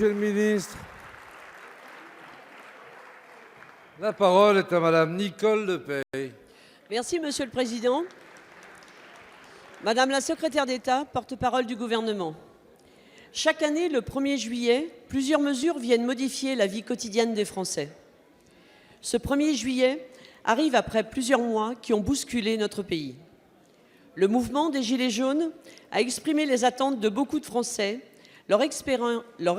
Monsieur le ministre, la parole est à Madame Nicole Lepey. Merci, Monsieur le Président. Madame la secrétaire d'État, porte-parole du Gouvernement. Chaque année, le 1er juillet, plusieurs mesures viennent modifier la vie quotidienne des Français. Ce 1er juillet arrive après plusieurs mois qui ont bousculé notre pays. Le mouvement des Gilets jaunes a exprimé les attentes de beaucoup de Français, leur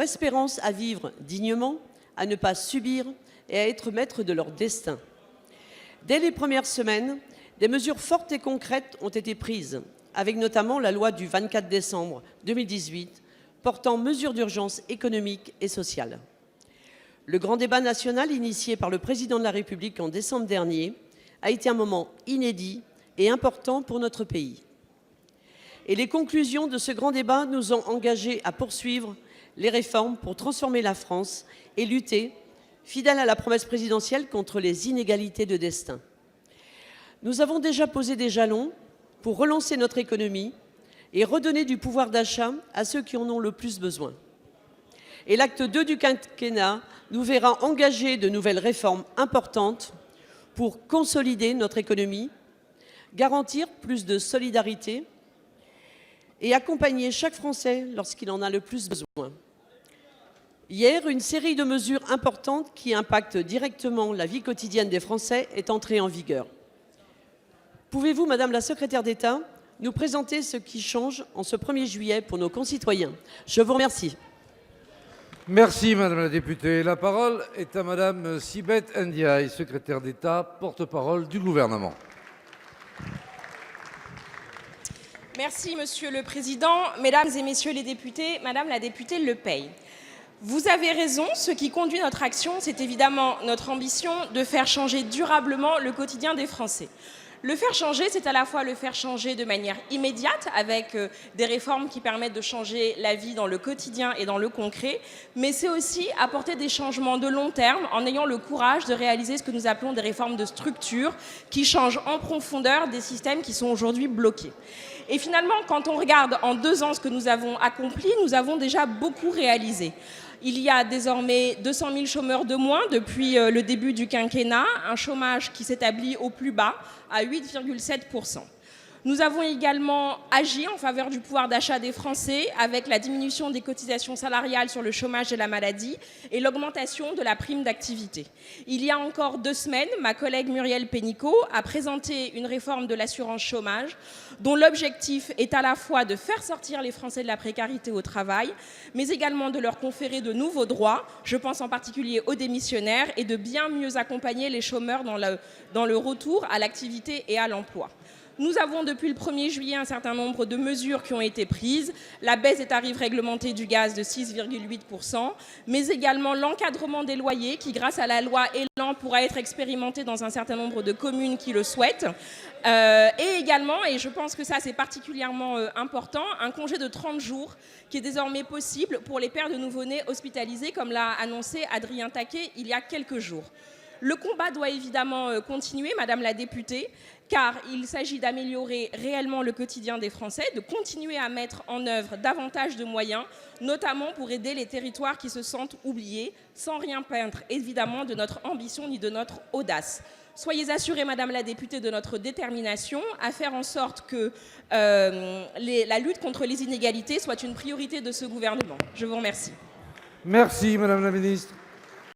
espérance à vivre dignement, à ne pas subir et à être maîtres de leur destin. Dès les premières semaines, des mesures fortes et concrètes ont été prises, avec notamment la loi du 24 décembre 2018 portant mesures d'urgence économiques et sociales. Le grand débat national initié par le président de la République en décembre dernier a été un moment inédit et important pour notre pays. Et les conclusions de ce grand débat nous ont engagés à poursuivre les réformes pour transformer la France et lutter, fidèles à la promesse présidentielle, contre les inégalités de destin. Nous avons déjà posé des jalons pour relancer notre économie et redonner du pouvoir d'achat à ceux qui en ont le plus besoin. Et l'acte 2 du quinquennat nous verra engager de nouvelles réformes importantes pour consolider notre économie, garantir plus de solidarité et accompagner chaque Français lorsqu'il en a le plus besoin. Hier, une série de mesures importantes qui impactent directement la vie quotidienne des Français est entrée en vigueur. Pouvez-vous, Madame la secrétaire d'État, nous présenter ce qui change en ce 1er juillet pour nos concitoyens? Je vous remercie. Merci Madame la députée. La parole est à Madame Sibeth Ndiaye, secrétaire d'État, porte-parole du Gouvernement. Merci Monsieur le Président, Mesdames et Messieurs les députés, Madame la députée Lepey. Vous avez raison, ce qui conduit notre action, c'est évidemment notre ambition de faire changer durablement le quotidien des Français. Le faire changer, c'est à la fois le faire changer de manière immédiate avec des réformes qui permettent de changer la vie dans le quotidien et dans le concret, mais c'est aussi apporter des changements de long terme en ayant le courage de réaliser ce que nous appelons des réformes de structure qui changent en profondeur des systèmes qui sont aujourd'hui bloqués. Et finalement, quand on regarde en 2 ans ce que nous avons accompli, nous avons déjà beaucoup réalisé. Il y a désormais 200 000 chômeurs de moins depuis le début du quinquennat, un chômage qui s'établit au plus bas à 8,7%. Nous avons également agi en faveur du pouvoir d'achat des Français avec la diminution des cotisations salariales sur le chômage et la maladie et l'augmentation de la prime d'activité. Il y a encore 2 semaines, ma collègue Muriel Pénicaud a présenté une réforme de l'assurance chômage dont l'objectif est à la fois de faire sortir les Français de la précarité au travail, mais également de leur conférer de nouveaux droits, je pense en particulier aux démissionnaires, et de bien mieux accompagner les chômeurs dans le retour à l'activité et à l'emploi. Nous avons depuis le 1er juillet un certain nombre de mesures qui ont été prises, la baisse des tarifs réglementés du gaz de 6,8%, mais également l'encadrement des loyers qui, grâce à la loi Elan, pourra être expérimenté dans un certain nombre de communes qui le souhaitent. Et également, et je pense que ça c'est particulièrement important, un congé de 30 jours qui est désormais possible pour les pères de nouveau-nés hospitalisés, comme l'a annoncé Adrien Taquet il y a quelques jours. Le combat doit évidemment continuer, Madame la députée, car il s'agit d'améliorer réellement le quotidien des Français, de continuer à mettre en œuvre davantage de moyens, notamment pour aider les territoires qui se sentent oubliés, sans rien peindre évidemment de notre ambition ni de notre audace. Soyez assurée, Madame la députée, de notre détermination à faire en sorte que la lutte contre les inégalités soit une priorité de ce gouvernement. Je vous remercie. Merci Madame la ministre.